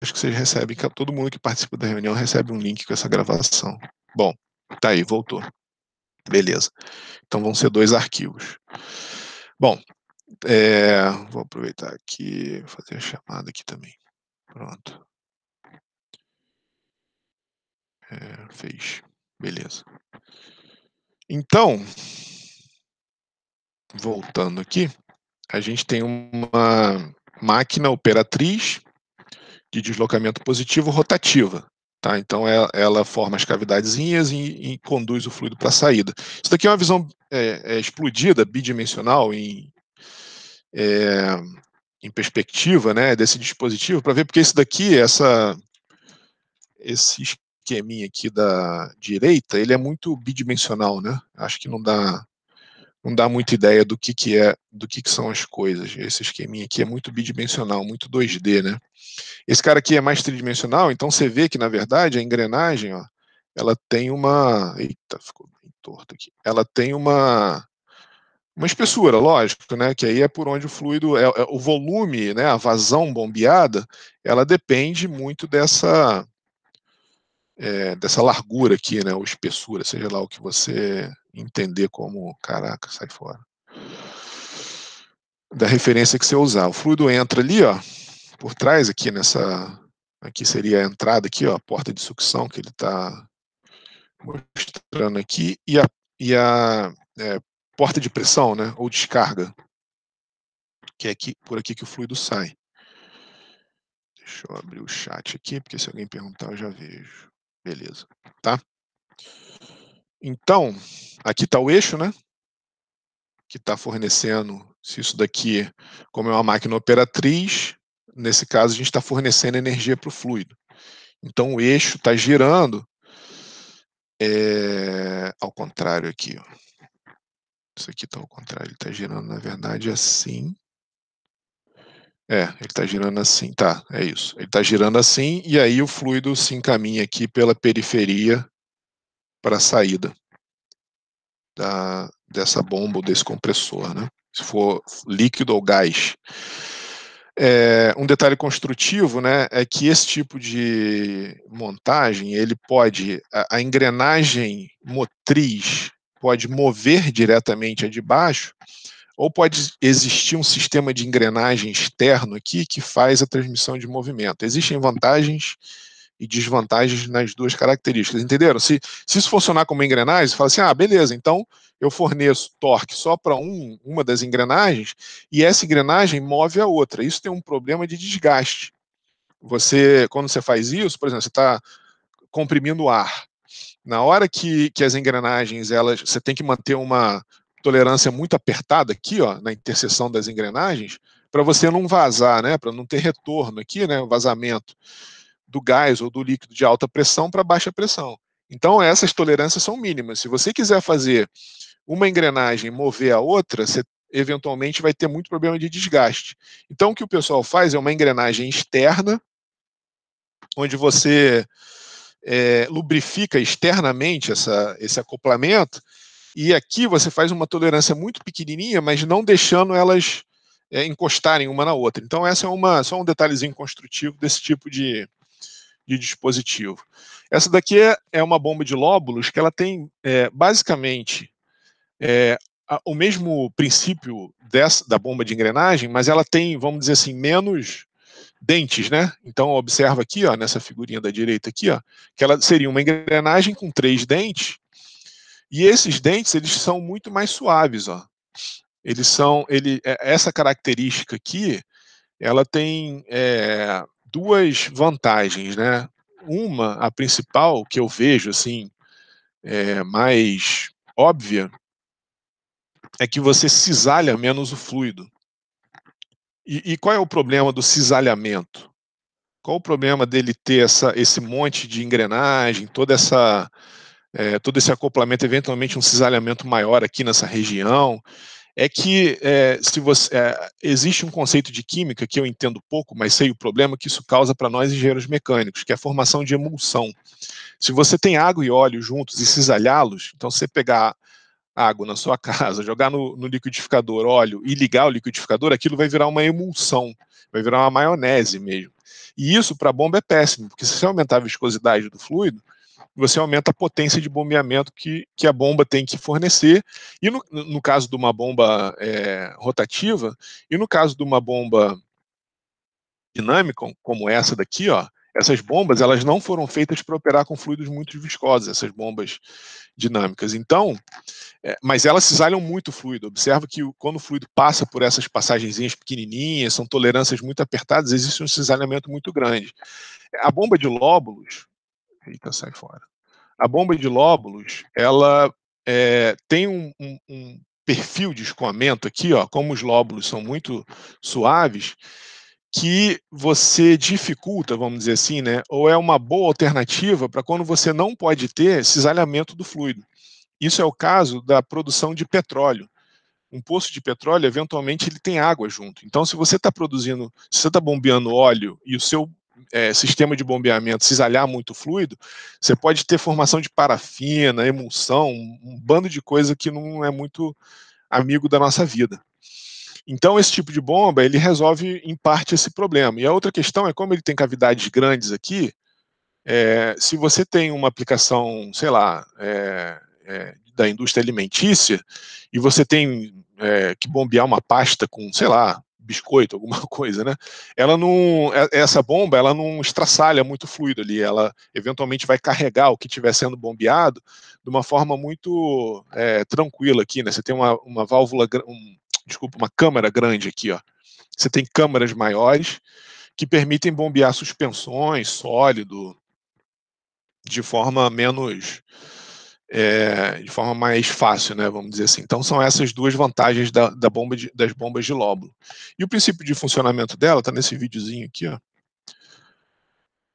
acho que vocês recebem, que todo mundo que participa da reunião recebe um link com essa gravação. Bom, tá aí, voltou. Beleza. Então vão ser 2 arquivos. Bom, vou aproveitar aqui, fazer a chamada aqui também. Pronto. Fez. Beleza. Então, voltando aqui, a gente tem uma máquina operatriz de deslocamento positivo rotativa. Tá? Então, ela forma as cavidadezinhas e conduz o fluido para a saída. Isso daqui é uma visão explodida, bidimensional, em perspectiva, né, desse dispositivo, para ver, porque esse daqui, esse esqueminha aqui da direita, ele é muito bidimensional, né? Acho que não dá muita ideia do que são as coisas. Esse esqueminha aqui é muito bidimensional, muito 2D, né? Esse cara aqui é mais tridimensional, então você vê que, na verdade, a engrenagem, ó, ela tem uma... Eita, ficou bem torto aqui. Ela tem uma espessura, lógico, né? Que aí é por onde o fluido, o volume, né? A vazão bombeada, ela depende muito dessa largura aqui, né? Ou espessura, seja lá o que você entender como, caraca, sai fora. Da referência que você usar. O fluido entra ali, ó, por trás aqui aqui seria a entrada aqui, ó, a porta de sucção que ele está mostrando aqui, e a porta de pressão, né, ou descarga, que é por aqui que o fluido sai. Deixa eu abrir o chat aqui, porque se alguém perguntar eu já vejo. Beleza, tá? Então, aqui está o eixo, né, que está fornecendo, se isso daqui, como é uma máquina operatriz, nesse caso a gente está fornecendo energia para o fluido. Então o eixo está girando ao contrário aqui, ó. Isso aqui está ao contrário, ele está girando, na verdade, assim. Ele está girando assim, tá, é isso. Ele está girando assim, e aí o fluido se encaminha aqui pela periferia para a saída dessa bomba ou desse compressor, né? Se for líquido ou gás. Um detalhe construtivo, né, é que esse tipo de montagem, ele pode, a engrenagem motriz pode mover diretamente a de baixo, ou pode existir um sistema de engrenagem externo aqui que faz a transmissão de movimento. Existem vantagens e desvantagens nas duas características, entenderam? Se isso funcionar como engrenagem, você fala assim, beleza, então eu forneço torque só para uma das engrenagens e essa engrenagem move a outra. Isso tem um problema de desgaste. Quando você faz isso, por exemplo, você está comprimindo ar. Na hora que as engrenagens, você tem que manter uma tolerância muito apertada aqui, ó, na interseção das engrenagens, para você não vazar, né, para não ter retorno aqui, né, o vazamento do gás ou do líquido de alta pressão para baixa pressão. Então, essas tolerâncias são mínimas. Se você quiser fazer uma engrenagem mover a outra, você eventualmente vai ter muito problema de desgaste. Então, o que o pessoal faz é uma engrenagem externa, onde você lubrifica externamente esse acoplamento, e aqui você faz uma tolerância muito pequenininha, mas não deixando elas encostarem uma na outra. Então, essa é só um detalhezinho construtivo desse tipo de dispositivo. Essa daqui é uma bomba de lóbulos que ela tem, basicamente, o mesmo princípio da bomba de engrenagem, mas ela tem, vamos dizer assim, menos dentes, né? Então, observa aqui, ó, nessa figurinha da direita aqui, ó, que ela seria uma engrenagem com 3 dentes, e esses dentes, eles são muito mais suaves, ó. Essa característica aqui, ela tem duas vantagens, né? A principal, que eu vejo, assim, mais óbvia, é que você cisalha menos o fluido. E qual é o problema do cisalhamento? Qual o problema dele ter esse monte de engrenagem, todo esse acoplamento, eventualmente um cisalhamento maior aqui nessa região? É que existe um conceito de química que eu entendo pouco, mas sei o problema que isso causa para nós engenheiros mecânicos, que é a formação de emulsão. Se você tem água e óleo juntos e cisalhá-los, então você pegar água na sua casa, jogar no liquidificador óleo e ligar o liquidificador, aquilo vai virar uma emulsão, vai virar uma maionese mesmo. E isso para a bomba é péssimo, porque se você aumentar a viscosidade do fluido, você aumenta a potência de bombeamento que a bomba tem que fornecer. E no caso de uma bomba rotativa, e no caso de uma bomba dinâmica, como essa daqui, ó, essas bombas elas não foram feitas para operar com fluidos muito viscosos, essas bombas dinâmicas. Então, mas elas cisalham muito o fluido. Observa que quando o fluido passa por essas passagenzinhas pequenininhas, são tolerâncias muito apertadas, existe um cisalhamento muito grande. A bomba de lóbulos, eita, sai fora. A bomba de lóbulos, ela tem um perfil de escoamento aqui, ó, como os lóbulos são muito suaves, que você dificulta, vamos dizer assim, né? Ou é uma boa alternativa para quando você não pode ter cisalhamento do fluido. Isso é o caso da produção de petróleo. Um poço de petróleo, eventualmente, ele tem água junto. Então, se você está produzindo, se você está bombeando óleo e o seu sistema de bombeamento cisalhar muito fluido, você pode ter formação de parafina, emulsão, um bando de coisa que não é muito amigo da nossa vida. Então, esse tipo de bomba, ele resolve, em parte, esse problema. E a outra questão é, como ele tem cavidades grandes aqui, se você tem uma aplicação, sei lá, da indústria alimentícia, e você tem que bombear uma pasta com, sei lá, biscoito, alguma coisa, né? Ela não, essa bomba, ela não estraçalha muito fluido ali, ela eventualmente vai carregar o que estiver sendo bombeado de uma forma muito tranquila aqui, né? Você tem uma válvula, desculpa, uma câmara grande aqui, ó. Você tem câmaras maiores que permitem bombear suspensões, sólido, de forma menos, de forma mais fácil, né, vamos dizer assim. Então são essas duas vantagens das bombas de lóbulo. E o princípio de funcionamento dela está nesse videozinho aqui, ó.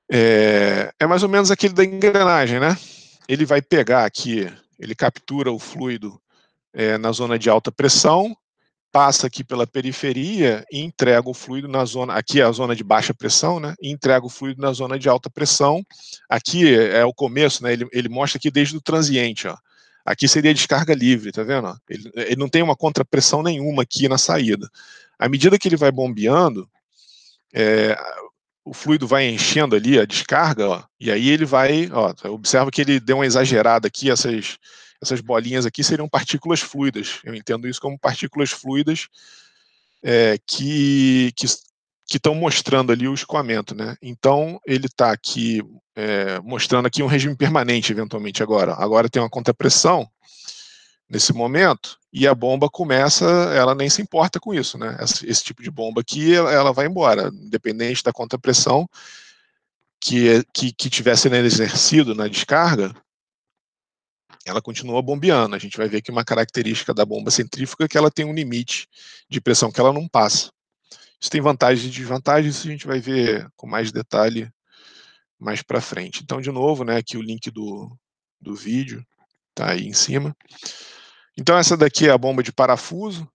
É mais ou menos aquele da engrenagem, né? Ele vai pegar aqui, ele captura o fluido na zona de alta pressão, passa aqui pela periferia e entrega o fluido na zona, aqui é a zona de baixa pressão, né? E entrega o fluido na zona de alta pressão. Aqui é o começo, né? Ele mostra aqui desde o transiente, ó. Aqui seria a descarga livre, tá vendo? Ele não tem uma contrapressão nenhuma aqui na saída. À medida que ele vai bombeando, o fluido vai enchendo ali a descarga, ó, e aí ele vai, ó, observa que ele deu uma exagerada aqui, essas bolinhas aqui seriam partículas fluidas. Eu entendo isso como partículas fluidas que estão mostrando ali o escoamento, né? Então ele está aqui mostrando aqui um regime permanente, eventualmente agora. Agora tem uma contrapressão nesse momento e a bomba começa, ela nem se importa com isso, né? Esse tipo de bomba aqui, ela vai embora, independente da contrapressão que estiver sendo exercido na descarga, ela continua bombeando. A gente vai ver que uma característica da bomba centrífuga é que ela tem um limite de pressão que ela não passa. Isso tem vantagens e desvantagens, isso a gente vai ver com mais detalhe mais para frente. Então, de novo, né, aqui o link do vídeo está aí em cima. Então, essa daqui é a bomba de parafuso.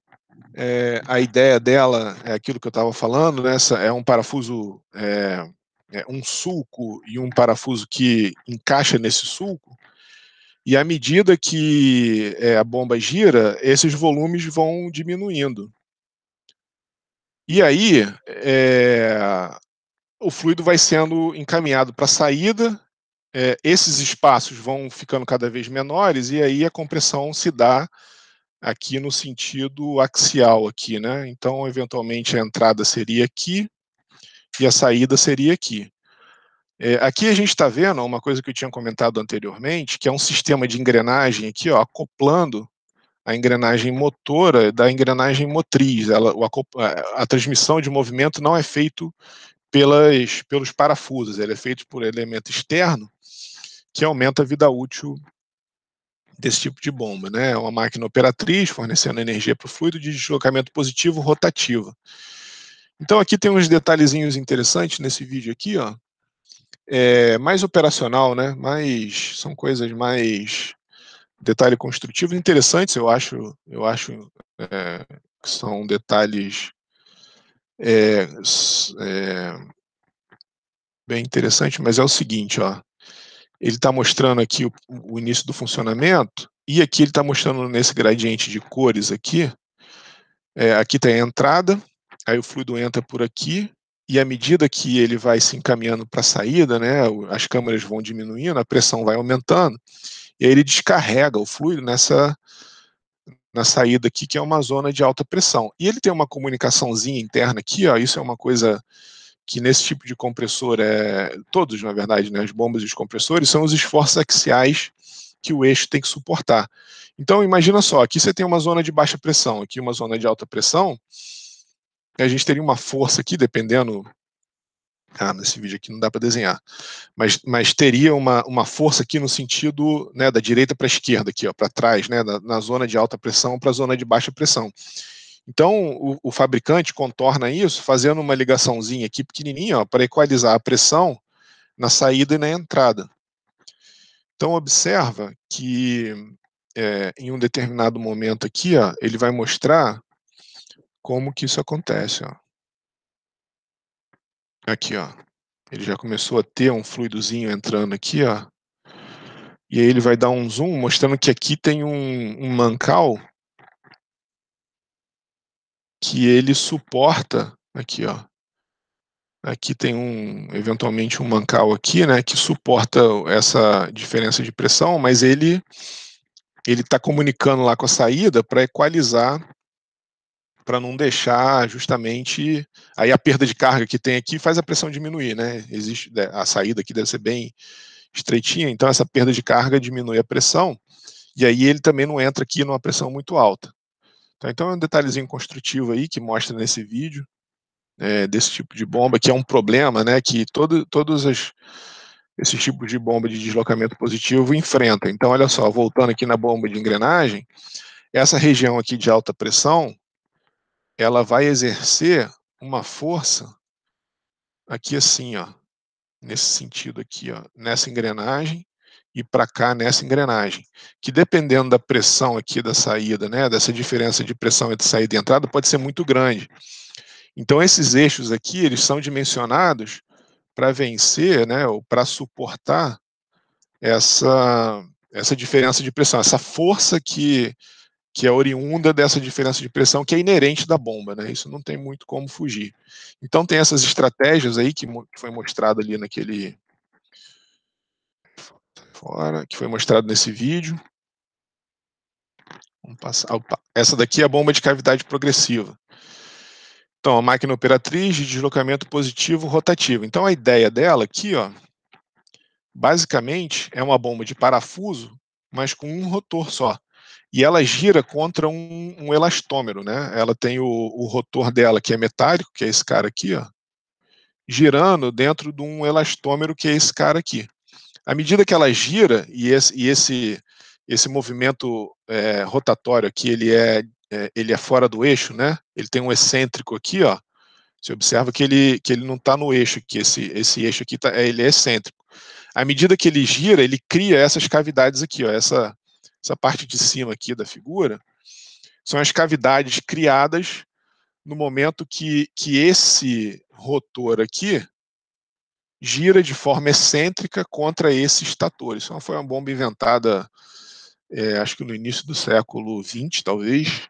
A ideia dela é aquilo que eu estava falando, né? Essa é um parafuso, um sulco e um parafuso que encaixa nesse sulco. E à medida que a bomba gira, esses volumes vão diminuindo. E aí, o fluido vai sendo encaminhado para a saída, esses espaços vão ficando cada vez menores, e aí a compressão se dá aqui no sentido axial, aqui, né? Então, eventualmente, a entrada seria aqui e a saída seria aqui. Aqui a gente está vendo uma coisa que eu tinha comentado anteriormente, que é um sistema de engrenagem aqui, ó, acoplando a engrenagem motora da engrenagem motriz. A transmissão de movimento não é feito pelos parafusos, ele é feito por elemento externo que aumenta a vida útil desse tipo de bomba, né? É uma máquina operatriz fornecendo energia para o fluido de deslocamento positivo rotativo. Então aqui tem uns detalhezinhos interessantes nesse vídeo aqui, ó. Mais operacional, né? São coisas mais detalhe construtivo interessantes, eu acho que são detalhes bem interessantes, mas é o seguinte, ó. Ele está mostrando aqui o início do funcionamento, e aqui ele está mostrando nesse gradiente de cores aqui, aqui tem a entrada, aí o fluido entra por aqui, e à medida que ele vai se encaminhando para a saída, né, as câmaras vão diminuindo, a pressão vai aumentando, e aí ele descarrega o fluido na saída aqui, que é uma zona de alta pressão. E ele tem uma comunicaçãozinha interna aqui, ó, isso é uma coisa que nesse tipo de compressor, todos, na verdade, né, as bombas e os compressores, são os esforços axiais que o eixo tem que suportar. Então, imagina só, aqui você tem uma zona de baixa pressão, aqui uma zona de alta pressão, a gente teria uma força aqui, dependendo... nesse vídeo aqui não dá para desenhar, mas teria uma força aqui no sentido, né, da direita para a esquerda, aqui, para trás, né, na zona de alta pressão para a zona de baixa pressão. Então, o fabricante contorna isso fazendo uma ligaçãozinha aqui pequenininha para equalizar a pressão na saída e na entrada. Então, observa que em um determinado momento aqui, ó, ele vai mostrar como que isso acontece. Ó. Aqui, ó. Ele já começou a ter um fluidozinho entrando aqui, ó. E aí ele vai dar um zoom mostrando que aqui tem um mancal que ele suporta, aqui ó, aqui tem eventualmente um mancal aqui, né, que suporta essa diferença de pressão, mas ele está comunicando lá com a saída para equalizar, para não deixar justamente, aí a perda de carga que tem aqui faz a pressão diminuir, né, existe, a saída aqui deve ser bem estreitinha, então essa perda de carga diminui a pressão, e aí ele também não entra aqui numa pressão muito alta. Então é um detalhezinho construtivo aí que mostra nesse vídeo desse tipo de bomba, que é um problema, né, que todos esses tipos de bomba de deslocamento positivo enfrentam. Então, olha só, voltando aqui na bomba de engrenagem, essa região aqui de alta pressão, ela vai exercer uma força aqui assim, ó, nesse sentido aqui, ó, nessa engrenagem e para cá nessa engrenagem, que dependendo da pressão aqui da saída, né, dessa diferença de pressão entre saída e entrada, pode ser muito grande. Então, esses eixos aqui, eles são dimensionados para vencer, né, ou para suportar essa diferença de pressão, essa força que é oriunda dessa diferença de pressão, que é inerente da bomba, né? Isso não tem muito como fugir. Então, tem essas estratégias aí que foi mostrado ali naquele... que foi mostrado nesse vídeo. Vamos passar. Opa. Essa daqui é a bomba de cavidade progressiva. Então, a máquina operatriz de deslocamento positivo rotativo. Então, a ideia dela aqui, ó, basicamente, é uma bomba de parafuso, mas com um rotor só. E ela gira contra um elastômero, né? Ela tem o rotor dela, que é metálico, que é esse cara aqui, ó, girando dentro de um elastômero, que é esse cara aqui. À medida que ela gira, e esse movimento rotatório aqui, ele é fora do eixo, né? Ele tem um excêntrico aqui, ó. Você observa que ele não está no eixo aqui, esse eixo aqui ele é excêntrico. À medida que ele gira, ele cria essas cavidades aqui, ó, essa parte de cima aqui da figura, são as cavidades criadas no momento que esse rotor aqui gira de forma excêntrica contra esse estator. Isso foi uma bomba inventada, acho que no início do século XX, talvez,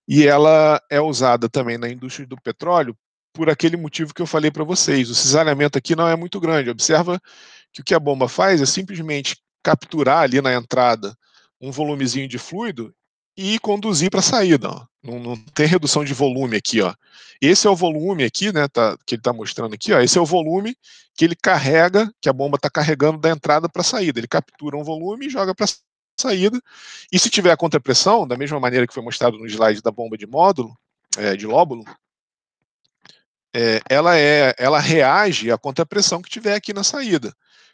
e ela é usada também na indústria do petróleo por aquele motivo que eu falei para vocês. O cisalhamento aqui não é muito grande. Observa que o que a bomba faz é simplesmente capturar ali na entrada um volumezinho de fluido e conduzir para a saída. Ó. Não tem redução de volume aqui. Ó. Esse é o volume aqui, né, que ele está mostrando aqui. Ó. Esse é o volume que ele carrega, que a bomba está carregando da entrada para a saída. Ele captura um volume e joga para a saída. E se tiver a contrapressão, da mesma maneira que foi mostrado no slide da bomba de módulo, de lóbulo, ela reage à contrapressão que tiver aqui na saída.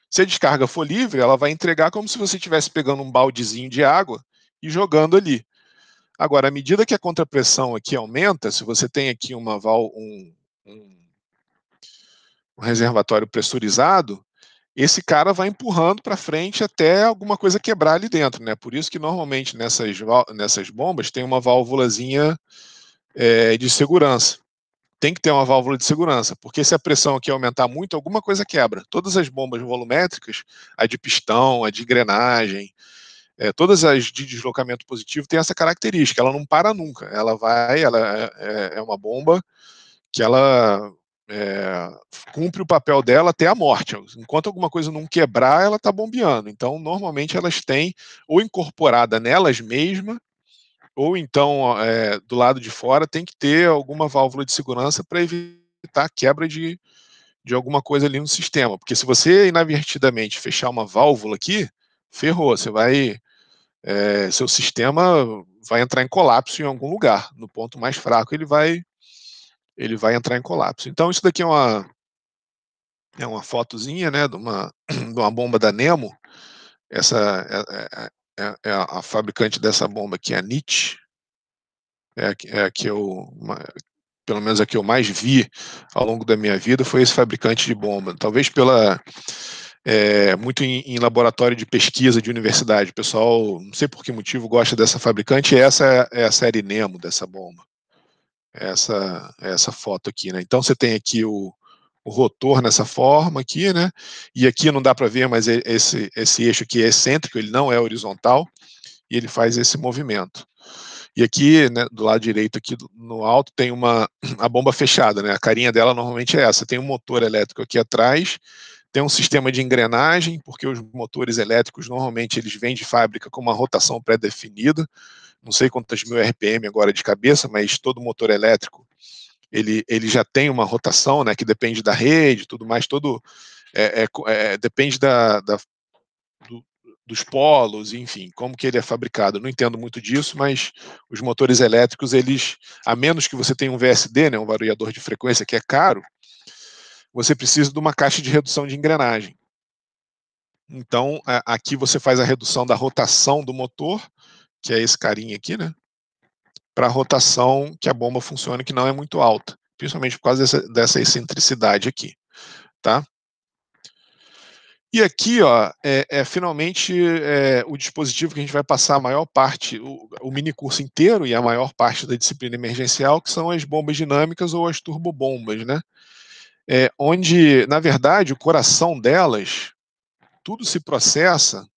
Se a descarga for livre, ela vai entregar como se você estivesse pegando um baldezinho de água e jogando ali. Agora, à medida que a contrapressão aqui aumenta, se você tem aqui um reservatório pressurizado, esse cara vai empurrando para frente até alguma coisa quebrar ali dentro, né? Por isso que normalmente nessas bombas tem uma válvulazinha de segurança. Tem que ter uma válvula de segurança, porque se a pressão aqui aumentar muito, alguma coisa quebra. Todas as bombas volumétricas, a de pistão, a de engrenagem, todas as de deslocamento positivo têm essa característica, ela não para nunca. Ela é uma bomba que ela cumpre o papel dela até a morte. Enquanto alguma coisa não quebrar, ela está bombeando. Então, normalmente, elas têm ou incorporada nelas mesmas, ou então, do lado de fora, tem que ter alguma válvula de segurança para evitar a quebra de alguma coisa ali no sistema. Porque se você inadvertidamente fechar uma válvula aqui, ferrou, você vai... seu sistema vai entrar em colapso em algum lugar. No ponto mais fraco, ele vai entrar em colapso. Então, isso daqui é uma fotozinha, né, de uma bomba da Nemo. Essa é a fabricante dessa bomba aqui, a NIT. É a que pelo menos a que eu mais vi ao longo da minha vida, foi esse fabricante de bomba. Talvez muito em laboratório de pesquisa de universidade. O pessoal, não sei por que motivo, gosta dessa fabricante, e essa é a série Nemo dessa bomba. Essa foto aqui, né? Então você tem aqui o rotor nessa forma aqui, né? E aqui não dá para ver, mas esse eixo aqui é excêntrico, ele não é horizontal, e ele faz esse movimento. E aqui, né, do lado direito aqui no alto tem a bomba fechada, né? A carinha dela normalmente é essa. Tem um motor elétrico aqui atrás, tem um sistema de engrenagem, porque os motores elétricos normalmente eles vêm de fábrica com uma rotação pré-definida. Não sei quantas mil RPM agora de cabeça, mas todo motor elétrico ele já tem uma rotação, né, que depende da rede, tudo mais, depende dos polos, enfim, como que ele é fabricado. Eu não entendo muito disso, mas os motores elétricos, eles, a menos que você tenha um VSD, né, um variador de frequência, que é caro, você precisa de uma caixa de redução de engrenagem. Então, aqui você faz a redução da rotação do motor, que é esse carinha aqui, né, para a rotação que a bomba funcione, que não é muito alta, principalmente por causa dessa excentricidade aqui, tá? E aqui, ó, finalmente o dispositivo que a gente vai passar a maior parte, o mini curso inteiro e a maior parte da disciplina emergencial, que são as bombas dinâmicas ou as turbobombas, né? Onde, na verdade, o coração delas, tudo se processa.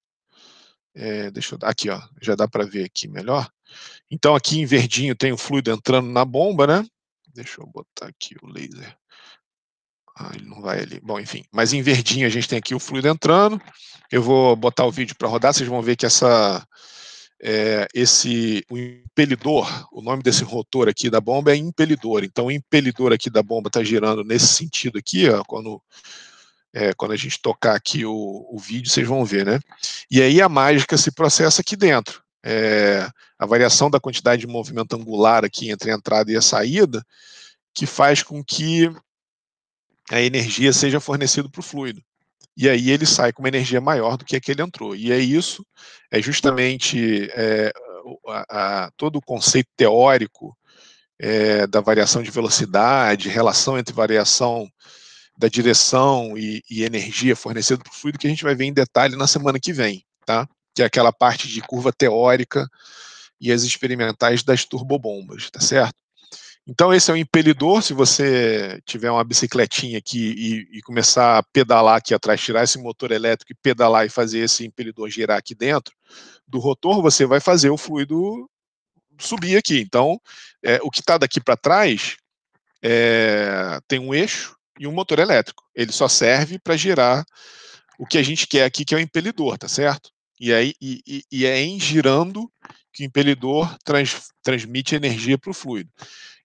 Deixa eu dar aqui, ó, já dá para ver aqui melhor. Então, aqui em verdinho tem o fluido entrando na bomba, né? Deixa eu botar aqui o laser. Ele não vai ali. Bom, enfim. Mas em verdinho a gente tem aqui o fluido entrando. Eu vou botar o vídeo para rodar. Vocês vão ver que o impelidor, o nome desse rotor aqui da bomba é impelidor. Então, o impelidor aqui da bomba está girando nesse sentido aqui, ó, quando a gente tocar aqui o vídeo, vocês vão ver, né? E aí a mágica se processa aqui dentro. A variação da quantidade de movimento angular aqui entre a entrada e a saída, que faz com que a energia seja fornecida para o fluido. E aí ele sai com uma energia maior do que a que ele entrou. E isso é justamente todo o conceito teórico da variação de velocidade, relação entre variação da direção e energia fornecida para o fluido, que a gente vai ver em detalhe na semana que vem, tá? Que é aquela parte de curva teórica e as experimentais das turbobombas, tá certo? Então esse é o impelidor. Se você tiver uma bicicletinha aqui e começar a pedalar aqui atrás, tirar esse motor elétrico e pedalar e fazer esse impelidor girar aqui dentro do rotor, você vai fazer o fluido subir aqui. Então, o que está daqui para trás tem um eixo e um motor elétrico. Ele só serve para girar o que a gente quer aqui, que é o impelidor, tá certo? E é em girando que o impelidor transmite energia para o fluido.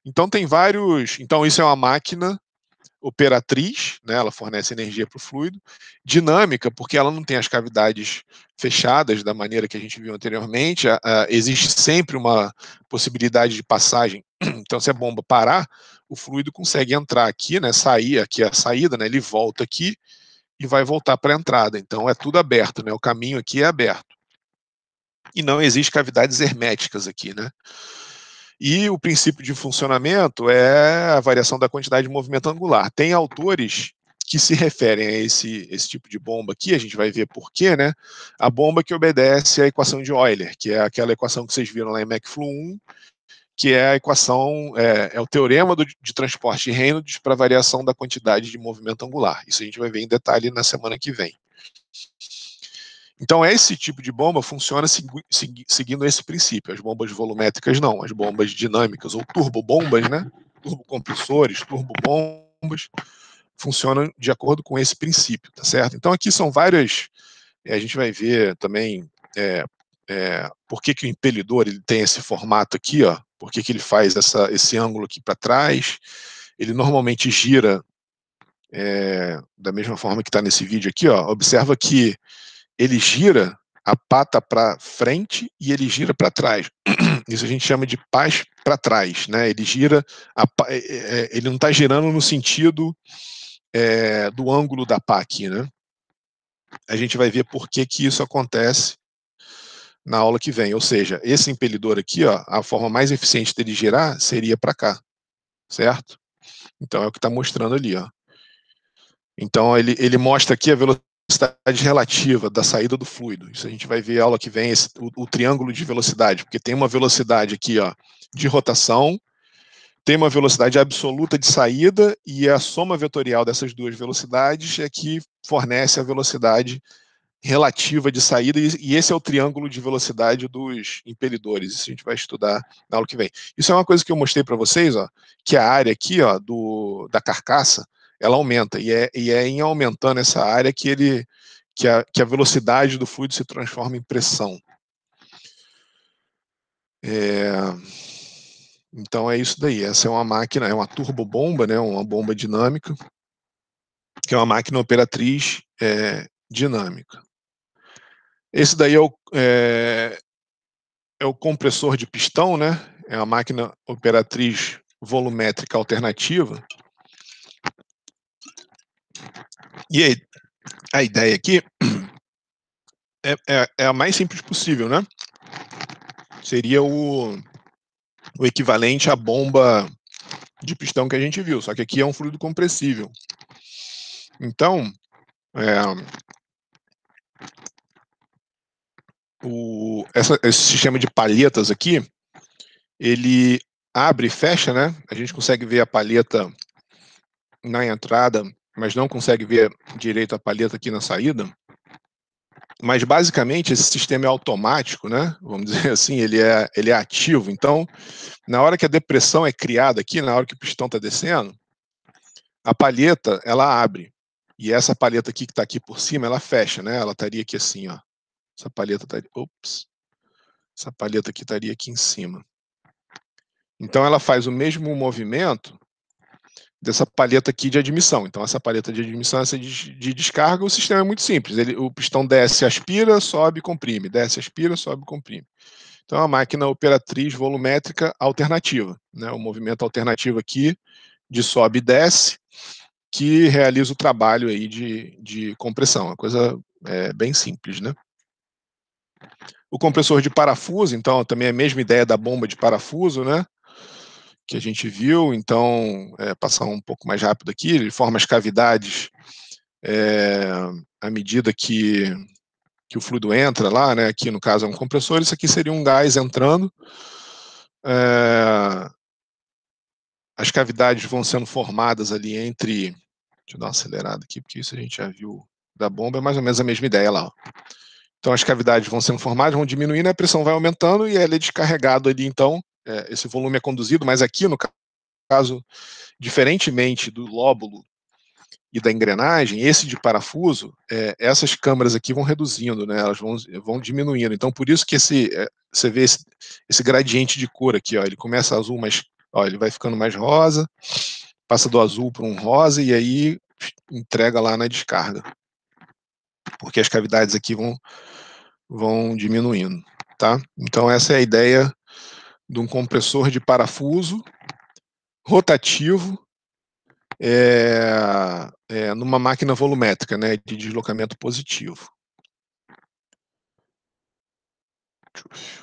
Então tem vários. Então isso é uma máquina operatriz, né? Ela fornece energia para o fluido. Dinâmica, porque ela não tem as cavidades fechadas da maneira que a gente viu anteriormente. Existe sempre uma possibilidade de passagem. Então, se a bomba parar, o fluido consegue entrar aqui, né? Sair aqui a saída, né? Ele volta aqui e vai voltar para a entrada. Então é tudo aberto, né? O caminho aqui é aberto. E não existe cavidades herméticas aqui, né? E o princípio de funcionamento é a variação da quantidade de movimento angular. Tem autores que se referem a esse tipo de bomba aqui, a gente vai ver por quê, né? A bomba que obedece à equação de Euler, que é aquela equação que vocês viram lá em McFlu 1, que é a equação, é o teorema de transporte de Reynolds para a variação da quantidade de movimento angular. Isso a gente vai ver em detalhe na semana que vem. Então, esse tipo de bomba funciona seguindo esse princípio. As bombas volumétricas não, as bombas dinâmicas ou turbobombas, né? Turbocompressores, turbobombas, funcionam de acordo com esse princípio, tá certo? Então aqui são várias, a gente vai ver também por que o impelidor ele tem esse formato aqui, ó, por que ele faz esse ângulo aqui para trás, ele normalmente gira da mesma forma que está nesse vídeo aqui, ó, observa que ele gira a pata para frente e ele gira para trás. Isso a gente chama de pás para trás, né? Ele gira, ele não está girando no sentido do ângulo da pá aqui, né? A gente vai ver por que isso acontece na aula que vem. Ou seja, esse impelidor aqui, ó, a forma mais eficiente dele girar seria para cá, certo? Então é o que está mostrando ali, ó. Então ele mostra aqui a velocidade relativa da saída do fluido. Isso a gente vai ver a aula que vem, o triângulo de velocidade, porque tem uma velocidade aqui, ó, de rotação, tem uma velocidade absoluta de saída, e a soma vetorial dessas duas velocidades é que fornece a velocidade relativa de saída, e esse é o triângulo de velocidade dos impelidores. Isso a gente vai estudar na aula que vem. Isso é uma coisa que eu mostrei para vocês, ó, que a área aqui, ó, da carcaça, ela aumenta, e é em aumentando essa área que a velocidade do fluido se transforma em pressão. Então é isso daí. Essa é uma máquina, é uma turbobomba, né, uma bomba dinâmica, que é uma máquina operatriz dinâmica. Esse daí é o compressor de pistão, né? É uma máquina operatriz volumétrica alternativa. E aí, a ideia aqui é a mais simples possível, né? Seria o equivalente à bomba de pistão que a gente viu, só que aqui é um fluido compressível. Então, esse sistema de palhetas aqui, ele abre e fecha, né? A gente consegue ver a palheta na entrada, mas não consegue ver direito a palheta aqui na saída. Mas basicamente esse sistema é automático, né? Vamos dizer assim, ele é ativo. Então, na hora que a depressão é criada aqui, na hora que o pistão está descendo, a palheta ela abre. E essa palheta aqui que está aqui por cima, ela fecha, né? Ela estaria aqui assim, ó. Essa palheta estaria, essa palheta aqui estaria aqui em cima. Então ela faz o mesmo movimento dessa palheta aqui de admissão. Então essa palheta de admissão, essa de descarga, o sistema é muito simples. O pistão desce, aspira, sobe, comprime. Desce, aspira, sobe, comprime. Então é uma máquina operatriz volumétrica alternativa, né? O movimento alternativo aqui de sobe e desce, que realiza o trabalho aí de compressão. Uma coisa bem simples, né? O compressor de parafuso, então, também é a mesma ideia da bomba de parafuso, né? Que a gente viu. Então, passar um pouco mais rápido aqui, ele forma as cavidades à medida que o fluido entra lá, né? Aqui no caso é um compressor, isso aqui seria um gás entrando. As cavidades vão sendo formadas ali entre... Deixa eu dar uma acelerada aqui, porque isso a gente já viu da bomba, é mais ou menos a mesma ideia lá, ó. Então as cavidades vão sendo formadas, vão diminuindo, a pressão vai aumentando e ele é descarregado ali, então esse volume é conduzido, mas aqui no caso, diferentemente do lóbulo e da engrenagem, esse de parafuso, essas câmaras aqui vão reduzindo, né? Elas vão diminuindo. Então por isso que você vê esse gradiente de cor aqui, ó, ele começa azul, mas ó, ele vai ficando mais rosa, passa do azul para um rosa e aí entrega lá na descarga, porque as cavidades aqui vão diminuindo, tá? Então essa é a ideia de um compressor de parafuso rotativo numa máquina volumétrica, né, de deslocamento positivo.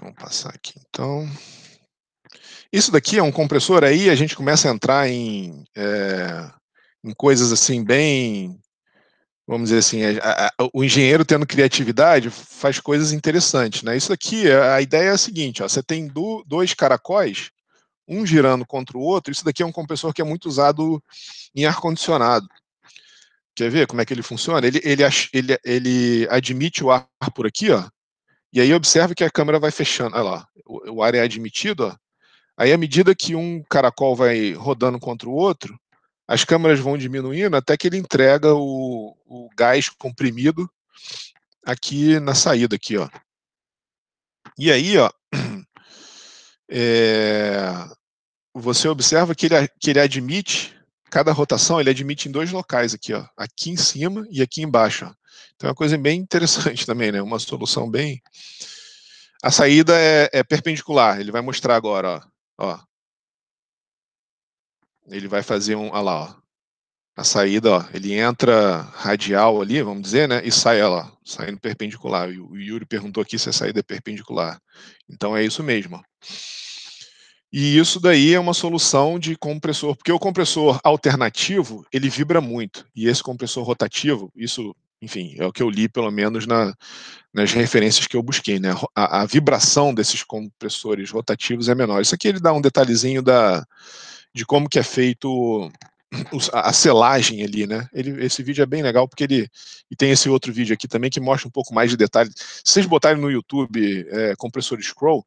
Vamos passar aqui, então. Isso daqui é um compressor, aí a gente começa a entrar em coisas assim bem... Vamos dizer assim, o engenheiro tendo criatividade faz coisas interessantes, né? Isso aqui, a ideia é a seguinte, ó, você tem dois caracóis, um girando contra o outro. Isso daqui é um compressor que é muito usado em ar-condicionado. Quer ver como é que ele funciona? Ele admite o ar por aqui, ó, e aí observe que a câmera vai fechando. Olha lá, o ar é admitido, ó. Aí à medida que um caracol vai rodando contra o outro, as câmaras vão diminuindo até que ele entrega o gás comprimido aqui na saída, aqui, ó. E aí, ó, você observa que ele admite, cada rotação ele admite em 2 locais aqui, ó, aqui em cima e aqui embaixo, ó. Então é uma coisa bem interessante também, né? Uma solução bem... A saída é perpendicular, ele vai mostrar agora, ó. Ele vai fazer olha lá, ó. A saída, ó, ele entra radial ali, vamos dizer, né? E sai, ó lá, saindo perpendicular. O Yuri perguntou aqui se a saída é perpendicular. Então é isso mesmo, ó. E isso daí é uma solução de compressor, porque o compressor alternativo, ele vibra muito, e esse compressor rotativo, isso, enfim, é o que eu li pelo menos nas referências que eu busquei, né? A vibração desses compressores rotativos é menor. Isso aqui ele dá um detalhezinho de como que é feito a selagem ali, né? Esse vídeo é bem legal porque e tem esse outro vídeo aqui também que mostra um pouco mais de detalhes. Se vocês botarem no YouTube compressor scroll,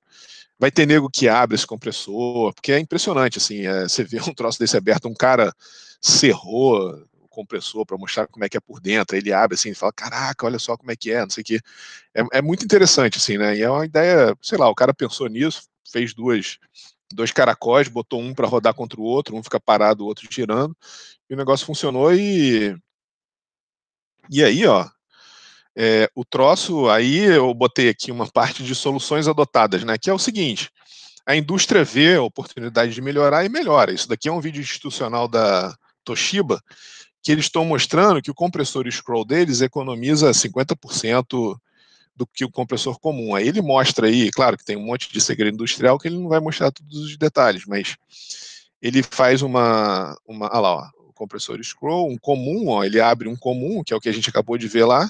vai ter nego que abre esse compressor, porque é impressionante, assim, você vê um troço desse aberto, um cara serrou o compressor para mostrar como é que é por dentro, aí ele abre assim e fala, caraca, olha só como é que é, não sei o que. É muito interessante, assim, né? E é uma ideia, sei lá, o cara pensou nisso, fez dois caracóis, botou um para rodar contra o outro, um fica parado, o outro girando, e o negócio funcionou e aí, ó, o troço, aí eu botei aqui uma parte de soluções adotadas, né? Que é o seguinte: a indústria vê a oportunidade de melhorar e melhora. Isso daqui é um vídeo institucional da Toshiba, que eles estão mostrando que o compressor scroll deles economiza 50% do que o compressor comum. Aí ele mostra aí, claro que tem um monte de segredo industrial que ele não vai mostrar todos os detalhes, mas ele faz olha lá, ó, o compressor scroll, um comum, ó, ele abre um comum, que é o que a gente acabou de ver lá.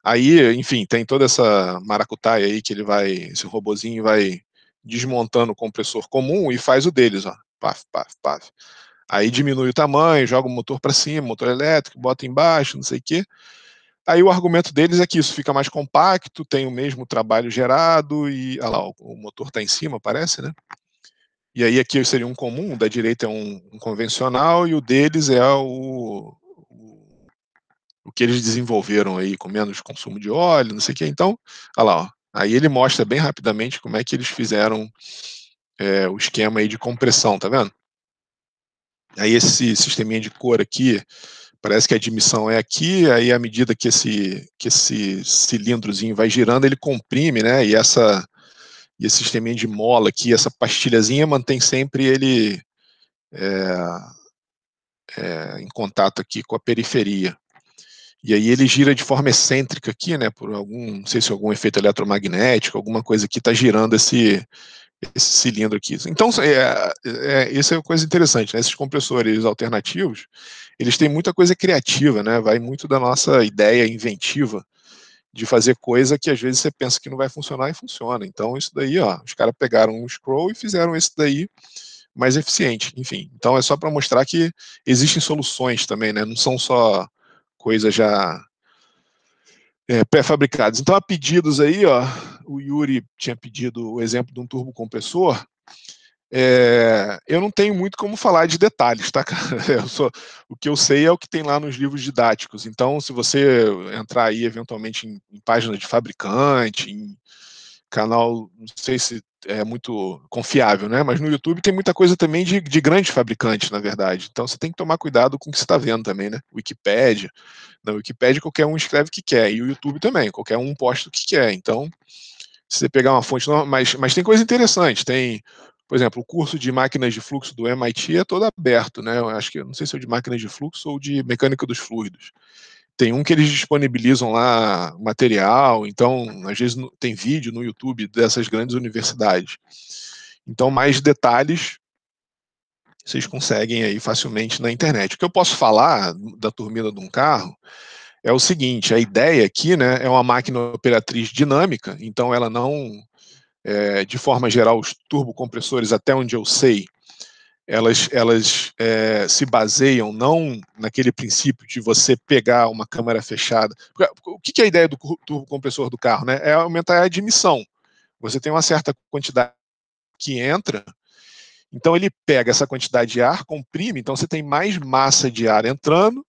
Aí, enfim, tem toda essa maracutaia aí que esse robozinho vai desmontando o compressor comum e faz o deles, ó. Paf, paf, paf. Aí diminui o tamanho, joga o motor para cima, motor elétrico, bota embaixo, não sei o quê. Aí o argumento deles é que isso fica mais compacto, tem o mesmo trabalho gerado e, olha lá, o motor está em cima, parece, né? E aí aqui seria um comum, o da direita é um convencional e o deles é o que eles desenvolveram aí com menos consumo de óleo, não sei o que. Então, olha lá, ó. Aí ele mostra bem rapidamente como é que eles fizeram o esquema aí de compressão, tá vendo? Aí esse sisteminha de cor aqui, parece que a admissão é aqui, aí à medida que esse cilindrozinho vai girando, ele comprime, né? E esse sisteminha de mola aqui, essa pastilhazinha, mantém sempre ele em contato aqui com a periferia. E aí ele gira de forma excêntrica aqui, né? Por não sei se algum efeito eletromagnético, alguma coisa que está girando esse cilindro aqui. Então, isso é uma coisa interessante, né? Esses compressores alternativos, eles têm muita coisa criativa, né? Vai muito da nossa ideia inventiva de fazer coisa que às vezes você pensa que não vai funcionar e funciona. Então, isso daí, ó, os caras pegaram um scroll e fizeram esse daí mais eficiente, enfim. Então, é só para mostrar que existem soluções também, né? Não são só coisas já pré-fabricadas. Então, há pedidos aí, ó, o Yuri tinha pedido o exemplo de um turbocompressor. Eu não tenho muito como falar de detalhes, tá, cara? O que eu sei é o que tem lá nos livros didáticos. Então, se você entrar aí eventualmente em páginas de fabricante, em canal, não sei se é muito confiável, né? Mas no YouTube tem muita coisa também de grandes fabricantes, na verdade. Então você tem que tomar cuidado com o que você está vendo também, né? Wikipédia. Na Wikipédia qualquer um escreve o que quer. E o YouTube também, qualquer um posta o que quer. Então, se você pegar uma fonte... Mas tem coisa interessante. Tem, por exemplo, o curso de máquinas de fluxo do MIT é todo aberto, né? Eu acho que, não sei se é de máquinas de fluxo ou de mecânica dos fluidos. Tem um que eles disponibilizam lá material, então, às vezes tem vídeo no YouTube dessas grandes universidades. Então, mais detalhes vocês conseguem aí facilmente na internet. O que eu posso falar da turbina de um carro é o seguinte: a ideia aqui, né, é uma máquina operatriz dinâmica, então ela não, de forma geral, os turbocompressores, até onde eu sei, elas se baseiam não naquele princípio de você pegar uma câmara fechada. O que é a ideia do turbocompressor do carro, né? É aumentar a admissão. Você tem uma certa quantidade que entra Então ele pega essa quantidade de ar, comprime, então você tem mais massa de ar entrando,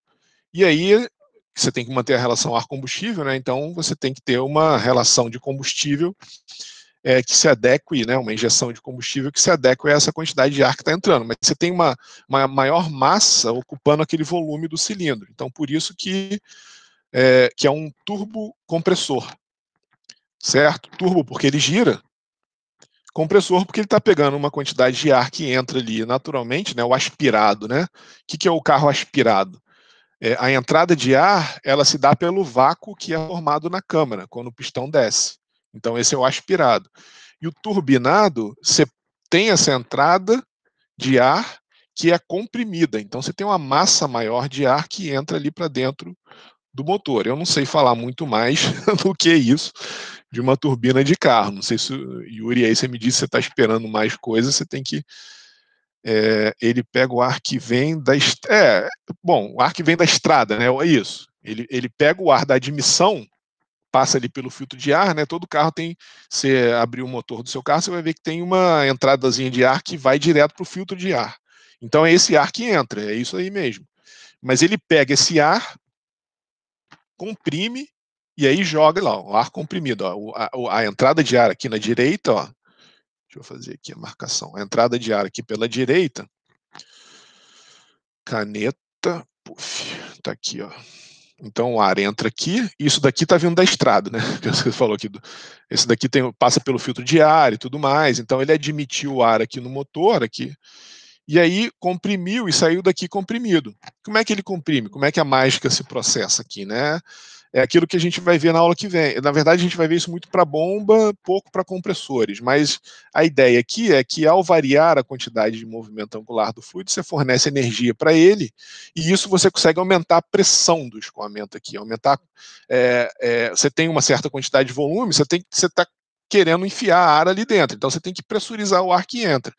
e aí você tem que manter a relação ar-combustível, né? Então você tem que ter uma relação de combustível que se adeque, né? Uma injeção de combustível que se adeque a essa quantidade de ar que está entrando. Mas você tem uma maior massa ocupando aquele volume do cilindro. Então por isso que é um turbo compressor, certo? Turbo porque ele gira, compressor porque ele está pegando uma quantidade de ar que entra ali naturalmente, né? O aspirado, né? O que é o carro aspirado? A entrada de ar, ela se dá pelo vácuo que é formado na câmara, quando o pistão desce. Então, esse é o aspirado. E o turbinado, você tem essa entrada de ar que é comprimida. Então, você tem uma massa maior de ar que entra ali para dentro do motor. Eu não sei falar muito mais do que isso de uma turbina de carro. Não sei se, Yuri, aí você me disse que você está esperando mais coisas, você tem que ele pega o ar que vem da o ar que vem da estrada, né? É isso. Ele pega o ar da admissão, passa ali pelo filtro de ar, né? Todo carro tem. Você abrir o motor do seu carro, você vai ver que tem uma entradazinha de ar que vai direto para o filtro de ar. Então é esse ar que entra, é isso aí mesmo. Mas ele pega esse ar, comprime e aí joga lá, o ar comprimido. Ó, a entrada de ar aqui na direita, ó. Deixa eu fazer aqui a marcação. A entrada de ar aqui pela direita, caneta, puf, tá aqui, ó. Então o ar entra aqui, isso daqui tá vindo da estrada, né? Que você falou aqui. Esse daqui passa pelo filtro de ar e tudo mais. Então ele admitiu o ar aqui no motor, aqui, e aí comprimiu e saiu daqui comprimido. Como é que ele comprime? Como é que a mágica se processa aqui, né? É aquilo que a gente vai ver na aula que vem. Na verdade, a gente vai ver isso muito para bomba, pouco para compressores, mas a ideia aqui é que ao variar a quantidade de movimento angular do fluido, você fornece energia para ele, e isso você consegue aumentar a pressão do escoamento aqui, aumentar. Você tem uma certa quantidade de volume, você está querendo enfiar ar ali dentro, então você tem que pressurizar o ar que entra.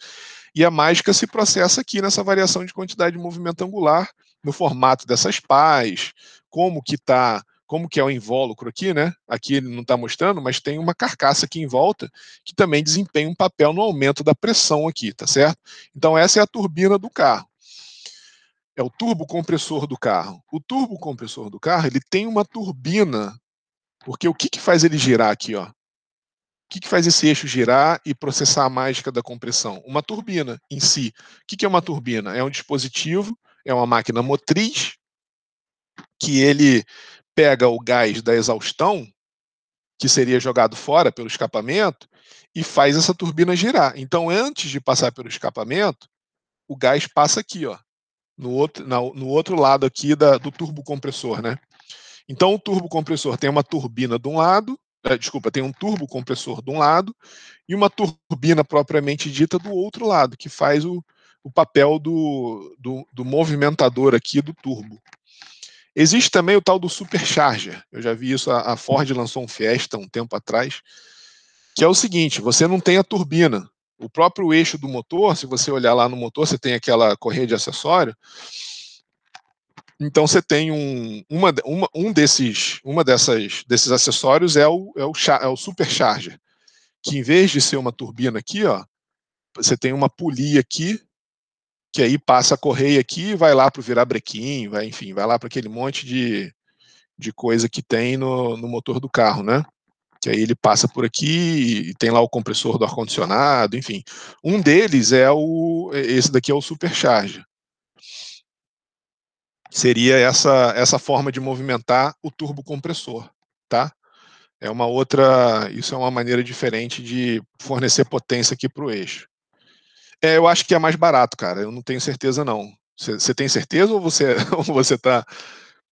E a mágica se processa aqui nessa variação de quantidade de movimento angular, no formato dessas pás, como que é o invólucro aqui, né? Aqui ele não está mostrando, mas tem uma carcaça aqui em volta que também desempenha um papel no aumento da pressão aqui, tá certo? Então essa é a turbina do carro. É o turbocompressor do carro. O turbocompressor do carro, ele tem uma turbina, porque o que faz ele girar aqui, ó? O que faz esse eixo girar e processar a mágica da compressão? Uma turbina em si. O que é uma turbina? É um dispositivo, é uma máquina motriz, que ele pega o gás da exaustão, que seria jogado fora pelo escapamento, e faz essa turbina girar. Então, antes de passar pelo escapamento, o gás passa aqui, ó, no outro lado aqui do turbocompressor, né? Então, o turbocompressor tem uma turbina de um lado, tem um turbocompressor de um lado e uma turbina propriamente dita do outro lado, que faz o papel do movimentador aqui do turbo. Existe também o tal do supercharger. Eu já vi isso, a Ford lançou um Fiesta um tempo atrás, que é o seguinte: você não tem a turbina. O próprio eixo do motor, se você olhar lá no motor, você tem aquela correia de acessório. Então você tem desses acessórios é o supercharger, que em vez de ser uma turbina aqui, ó, você tem uma polia aqui, que aí passa a correia aqui e vai lá para o virabrequim, vai lá para aquele monte de coisa que tem no motor do carro, né? Que aí ele passa por aqui e tem lá o compressor do ar-condicionado, enfim. Um deles esse daqui é o supercharger. Seria essa forma de movimentar o turbocompressor, tá? Isso é uma maneira diferente de fornecer potência aqui para o eixo. Eu acho que é mais barato, cara. Eu não tenho certeza, não. Você tem certeza ou você ou você está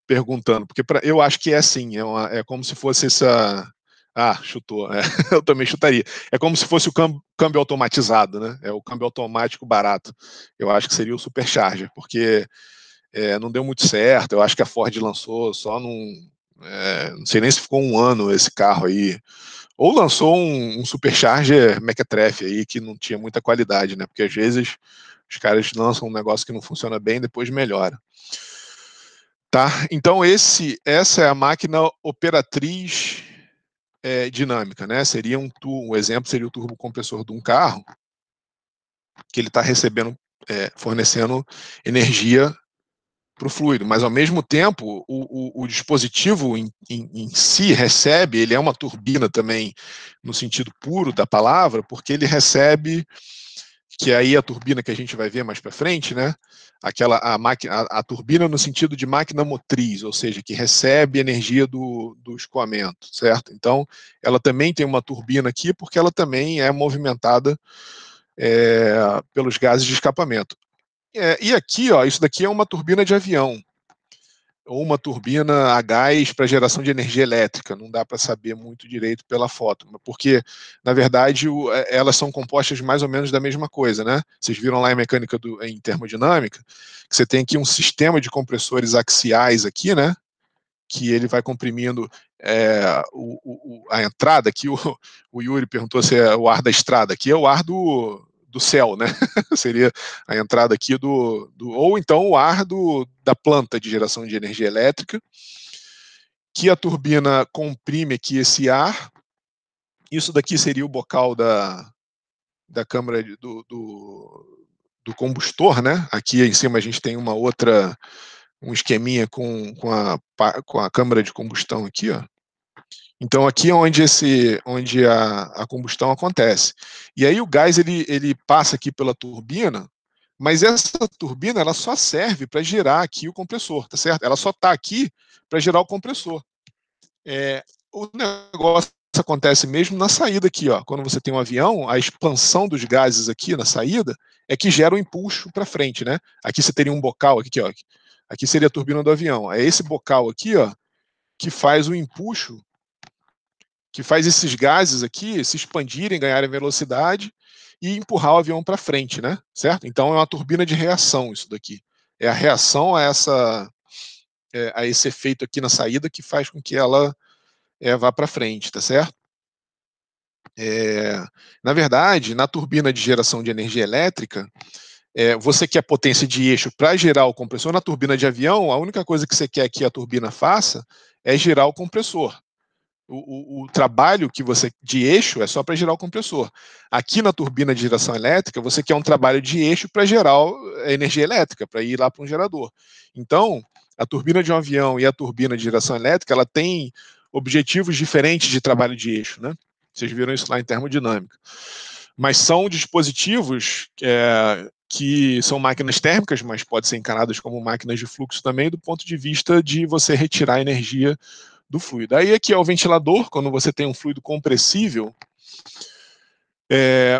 perguntando? Porque eu acho que é assim. É como se fosse essa. Ah, chutou. Eu também chutaria. É como se fosse o câmbio automatizado, né? É o câmbio automático barato. Eu acho que seria o Supercharger, porque não deu muito certo. Eu acho que a Ford lançou só num. Não sei nem se ficou um ano esse carro aí. Ou lançou um Supercharger Mequetrefe aí que não tinha muita qualidade, né? Porque às vezes os caras lançam um negócio que não funciona bem, depois melhora. Tá? Então essa é a máquina operatriz dinâmica, né? Seria um exemplo seria o turbocompressor de um carro. que ele está recebendo, fornecendo energia para o fluido, mas ao mesmo tempo o dispositivo em si recebe, ele é uma turbina também no sentido puro da palavra, porque ele recebe, que aí a turbina que a gente vai ver mais para frente, né? A turbina no sentido de máquina motriz, ou seja, que recebe energia do escoamento, certo? Então, ela também tem uma turbina aqui, porque ela também é movimentada pelos gases de escapamento. E aqui, ó, isso daqui é uma turbina de avião, ou uma turbina a gás para geração de energia elétrica, não dá para saber muito direito pela foto, porque, na verdade, elas são compostas mais ou menos da mesma coisa, né? Vocês viram lá em mecânica em termodinâmica, que você tem aqui um sistema de compressores axiais aqui, né? Que ele vai comprimindo a entrada, aqui o Yuri perguntou se é o ar da estrada, aqui é o ar do céu, né? Seria a entrada aqui ou então o ar da planta de geração de energia elétrica, que a turbina comprime aqui esse ar. Isso daqui seria o bocal da câmara do combustor, né? Aqui em cima a gente tem um esqueminha com a câmara de combustão aqui, ó. Então aqui é onde a combustão acontece. E aí o gás ele passa aqui pela turbina, mas essa turbina ela só serve para gerar aqui o compressor, tá certo? Ela só está aqui para gerar o compressor. O negócio acontece mesmo na saída aqui, ó. Quando você tem um avião, a expansão dos gases aqui na saída é que gera o impulso para frente, né? Aqui você teria um bocal aqui, ó. Aqui seria a turbina do avião. É esse bocal aqui, ó, que faz o impulso, que faz esses gases aqui se expandirem, ganharem velocidade e empurrar o avião para frente, né? Certo? Então é uma turbina de reação isso daqui. É a reação a esse efeito aqui na saída que faz com que ela vá para frente, tá certo? Na verdade, na turbina de geração de energia elétrica, você quer potência de eixo para gerar o compressor. Na turbina de avião, a única coisa que você quer que a turbina faça é girar o compressor. O trabalho que você de eixo é só para gerar o compressor. Aqui na turbina de geração elétrica, você quer um trabalho de eixo para gerar a energia elétrica, para ir lá para um gerador. Então, a turbina de um avião e a turbina de geração elétrica, ela tem objetivos diferentes de trabalho de eixo, né? Vocês viram isso lá em termodinâmica. Mas são dispositivos que são máquinas térmicas, mas podem ser encaradas como máquinas de fluxo também, do ponto de vista de você retirar energia do fluido. Aí aqui é o ventilador, quando você tem um fluido compressível,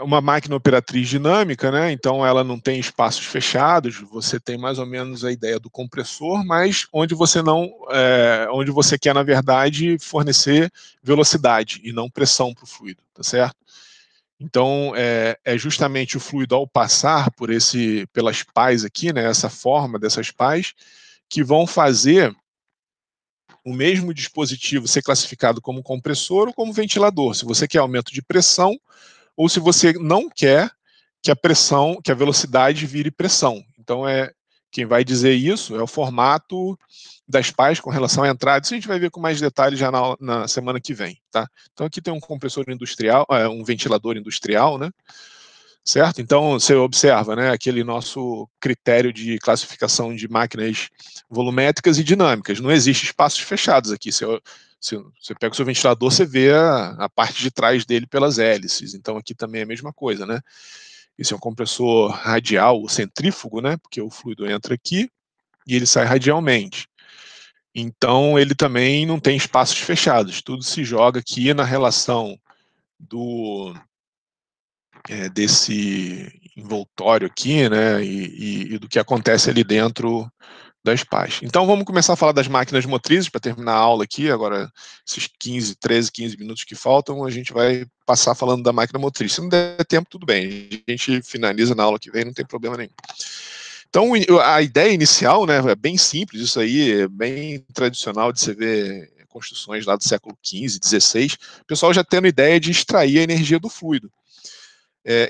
uma máquina operatriz dinâmica, né? Então ela não tem espaços fechados, você tem mais ou menos a ideia do compressor, mas onde você não, onde você quer, na verdade, fornecer velocidade e não pressão para o fluido, tá certo? Então é justamente o fluido ao passar pelas pás aqui, né? Essa forma dessas pás, que vão fazer o mesmo dispositivo ser classificado como compressor ou como ventilador, se você quer aumento de pressão ou se você não quer que a velocidade vire pressão. Então quem vai dizer isso é o formato das pás com relação à entrada. Isso a gente vai ver com mais detalhes já na semana que vem, tá? Então aqui tem um compressor industrial, um ventilador industrial, né? Certo? Então, você observa, né, aquele nosso critério de classificação de máquinas volumétricas e dinâmicas. Não existe espaços fechados aqui. Você pega o seu ventilador, você vê a parte de trás dele pelas hélices. Então, aqui também é a mesma coisa, né? Esse é um compressor radial, o centrífugo, né? Porque o fluido entra aqui e ele sai radialmente. Então, ele também não tem espaços fechados. Tudo se joga aqui na relação desse envoltório aqui, né, e do que acontece ali dentro das pás. Então vamos começar a falar das máquinas motrizes para terminar a aula aqui. Agora, esses 15 minutos que faltam, a gente vai passar falando da máquina motriz. Se não der tempo, tudo bem, a gente finaliza na aula que vem, não tem problema nenhum. Então a ideia inicial, né, é bem simples, isso aí é bem tradicional de você ver construções lá do século XV, XVI, o pessoal já tendo ideia de extrair a energia do fluido.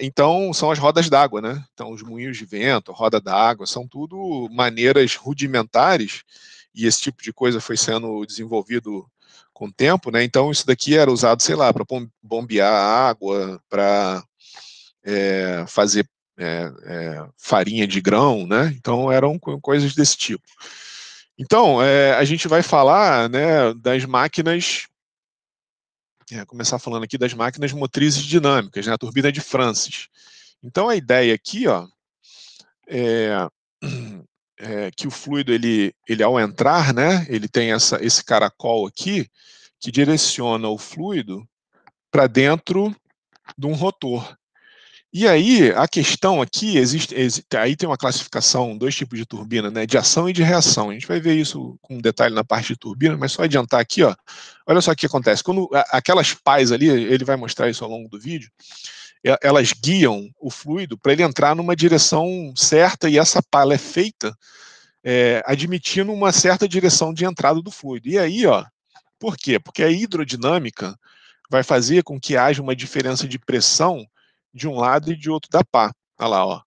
Então, são as rodas d'água, né? Então, os moinhos de vento, a roda d'água, são tudo maneiras rudimentares, e esse tipo de coisa foi sendo desenvolvido com o tempo, né? Então, isso daqui era usado, sei lá, para bombear a água, para fazer farinha de grão, né? Então eram coisas desse tipo. Então, a gente vai falar, né, das máquinas, começar falando aqui das máquinas motrizes dinâmicas, né, a turbina de Francis. Então a ideia aqui, ó, é que o fluido, ele ao entrar, né, ele tem esse caracol aqui, que direciona o fluido para dentro de um rotor. E aí, a questão aqui, aí tem uma classificação, dois tipos de turbina, né, de ação e de reação. A gente vai ver isso com detalhe na parte de turbina, mas só adiantar aqui, ó, olha só o que acontece. Quando aquelas pás ali, ele vai mostrar isso ao longo do vídeo, elas guiam o fluido para ele entrar numa direção certa, e essa pá é feita admitindo uma certa direção de entrada do fluido. E aí, ó, por quê? Porque a hidrodinâmica vai fazer com que haja uma diferença de pressão de um lado e de outro da pá. Olha lá, ó.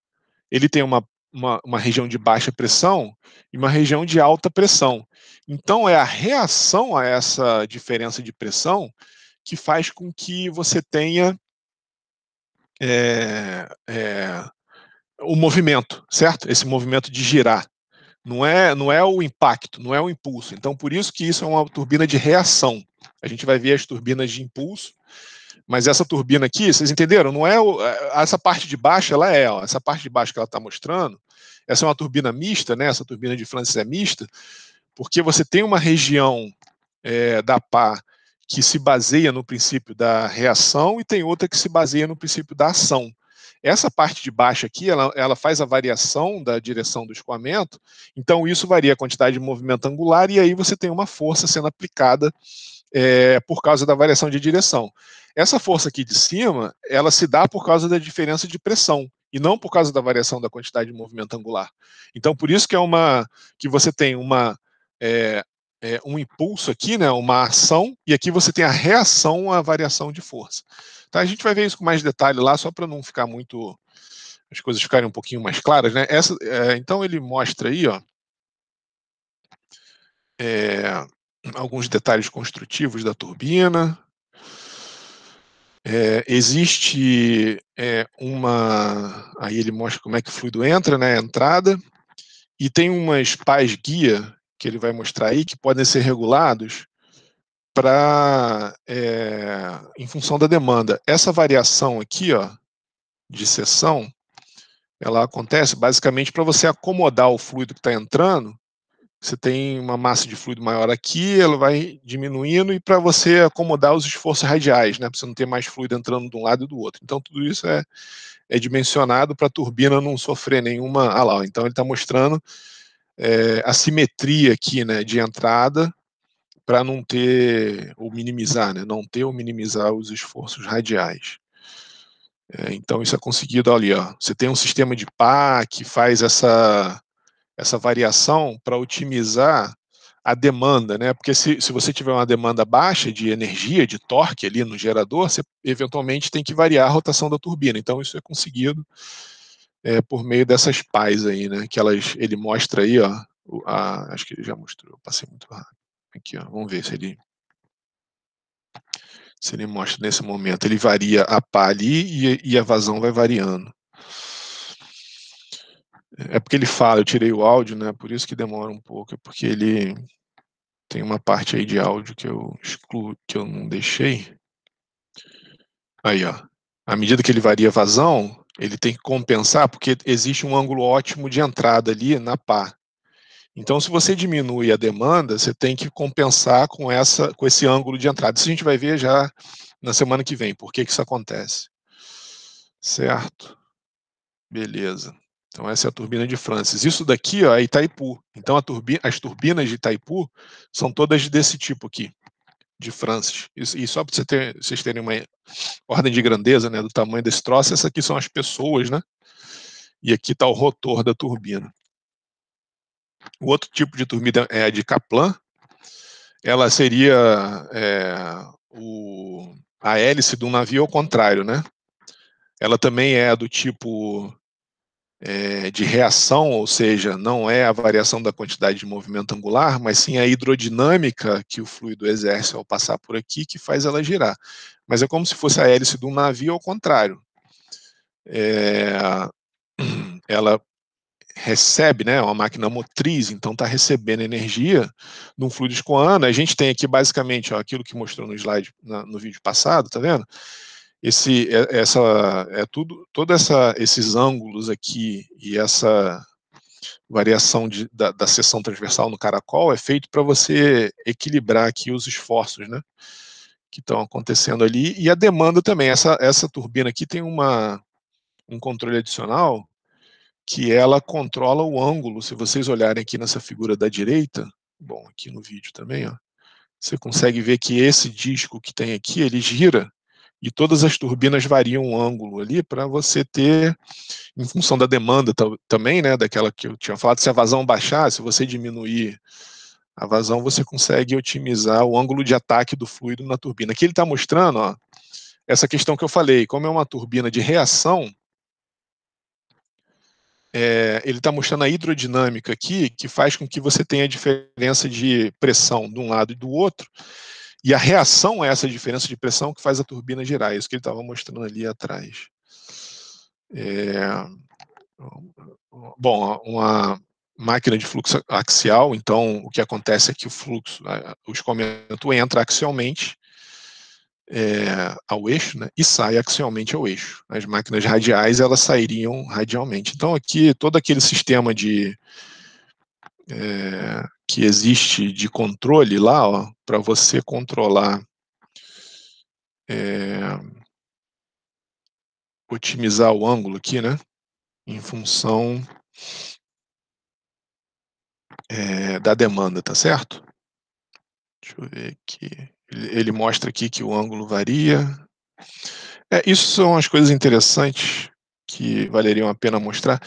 Ele tem uma região de baixa pressão e uma região de alta pressão. Então, é a reação a essa diferença de pressão que faz com que você tenha o movimento, certo? Esse movimento de girar. Não é o impacto, não é o impulso. Então, por isso que isso é uma turbina de reação. A gente vai ver as turbinas de impulso, mas essa turbina aqui, vocês entenderam? Não é essa parte de baixo, ela ó, essa parte de baixo que ela está mostrando, essa é uma turbina mista, né? Essa turbina de Francis é mista, porque você tem uma região da pá que se baseia no princípio da reação e tem outra que se baseia no princípio da ação. Essa parte de baixo aqui, ela faz a variação da direção do escoamento, então isso varia a quantidade de movimento angular, e aí você tem uma força sendo aplicada por causa da variação de direção. Essa força aqui de cima, ela se dá por causa da diferença de pressão, e não por causa da variação da quantidade de movimento angular. Então, por isso que você tem um impulso aqui, né, uma ação, e aqui você tem a reação à variação de força. Tá? A gente vai ver isso com mais detalhe lá, só para não ficar muito, as coisas ficarem um pouquinho mais claras, né? Então ele mostra aí, ó, alguns detalhes construtivos da turbina. Existe aí ele mostra como é que o fluido entra, né, a entrada, e tem umas pás guia que ele vai mostrar aí que podem ser regulados em função da demanda. Essa variação aqui, ó, de seção, ela acontece basicamente para você acomodar o fluido que está entrando. Você tem uma massa de fluido maior aqui, ela vai diminuindo, e para você acomodar os esforços radiais, né, para você não ter mais fluido entrando de um lado e do outro. Então, tudo isso é dimensionado para a turbina não sofrer nenhuma. Ah lá, então ele está mostrando a simetria aqui, né, de entrada, para não ter, ou minimizar, né, não ter ou minimizar os esforços radiais. Então, isso é conseguido ali, ó. Você tem um sistema de pá que faz essa variação para otimizar a demanda, né? Porque se você tiver uma demanda baixa de energia, de torque ali no gerador, você eventualmente tem que variar a rotação da turbina. Então, isso é conseguido por meio dessas pás aí, né? Que ele mostra aí, ó. Acho que ele já mostrou, eu passei muito rápido. Aqui, ó, vamos ver se ele mostra nesse momento. Ele varia a pá ali e a vazão vai variando. É porque ele fala, eu tirei o áudio, né? Por isso que demora um pouco, é porque ele tem uma parte aí de áudio que eu excluo, que eu não deixei. Aí, ó. À medida que ele varia a vazão, ele tem que compensar, porque existe um ângulo ótimo de entrada ali na pá. Então, se você diminui a demanda, você tem que compensar com esse ângulo de entrada. Isso a gente vai ver já na semana que vem, por que isso acontece. Certo? Beleza. Então, essa é a turbina de Francis. Isso daqui, ó, é Itaipu. Então, as turbinas de Itaipu são todas desse tipo aqui, de Francis. E só para vocês terem uma ordem de grandeza, né, do tamanho desse troço, essas aqui são as pessoas, né? E aqui está o rotor da turbina. O outro tipo de turbina é a de Kaplan. Ela seria a hélice de um navio ao contrário, né? Ela também é do tipo de reação, ou seja, não é a variação da quantidade de movimento angular, mas sim a hidrodinâmica que o fluido exerce ao passar por aqui que faz ela girar. Mas é como se fosse a hélice de um navio ao contrário. ela recebe, né, uma máquina motriz, então está recebendo energia num fluido escoando. A gente tem aqui basicamente, ó, aquilo que mostrou no slide, no vídeo passado, tá vendo? Esses ângulos aqui e essa variação da seção transversal no caracol é feito para você equilibrar aqui os esforços, né, que estão acontecendo ali, e a demanda também. Essa turbina aqui tem um controle adicional que ela controla o ângulo. Se vocês olharem aqui nessa figura da direita, bom, aqui no vídeo também, ó, você consegue ver que esse disco que tem aqui, ele gira, e todas as turbinas variam o ângulo ali para você ter, em função da demanda também, né, daquela que eu tinha falado, se a vazão baixar, se você diminuir a vazão, você consegue otimizar o ângulo de ataque do fluido na turbina. Aqui ele está mostrando, ó, essa questão que eu falei, como é uma turbina de reação, ele está mostrando a hidrodinâmica aqui, que faz com que você tenha diferença de pressão de um lado e do outro, e a reação a essa diferença de pressão que faz a turbina girar. É isso que ele estava mostrando ali atrás. Bom, uma máquina de fluxo axial, então o que acontece é que o escoamento entra axialmente ao eixo, né, e sai axialmente ao eixo. As máquinas radiais, elas sairiam radialmente. Então aqui, todo aquele sistema que existe de controle lá, para você controlar, otimizar o ângulo aqui, né, em função da demanda, tá certo? Deixa eu ver aqui. Ele mostra aqui que o ângulo varia. Isso são as coisas interessantes que valeriam a pena mostrar.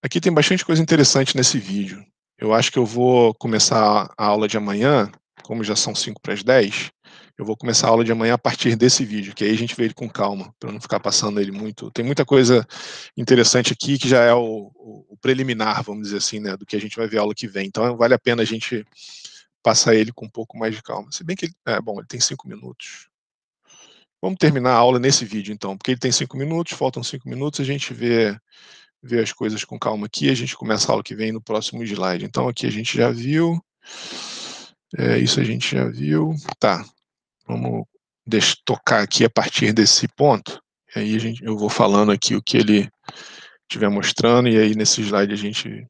Aqui tem bastante coisa interessante nesse vídeo. Eu acho que eu vou começar a aula de amanhã, como já são 5 para as 10, eu vou começar a aula de amanhã a partir desse vídeo, que aí a gente vê ele com calma, para não ficar passando ele muito. Tem muita coisa interessante aqui que já é o preliminar, vamos dizer assim, né, do que a gente vai ver a aula que vem. Então vale a pena a gente passar ele com um pouco mais de calma. Se bem que ele tem 5 minutos. Vamos terminar a aula nesse vídeo, então, porque ele tem 5 minutos, faltam 5 minutos, a gente vê as coisas com calma aqui, a gente começa a aula que vem no próximo slide. Então aqui a gente já viu, isso a gente já viu, tá, vamos tocar aqui a partir desse ponto, e aí eu vou falando aqui o que ele estiver mostrando, e aí nesse slide a gente...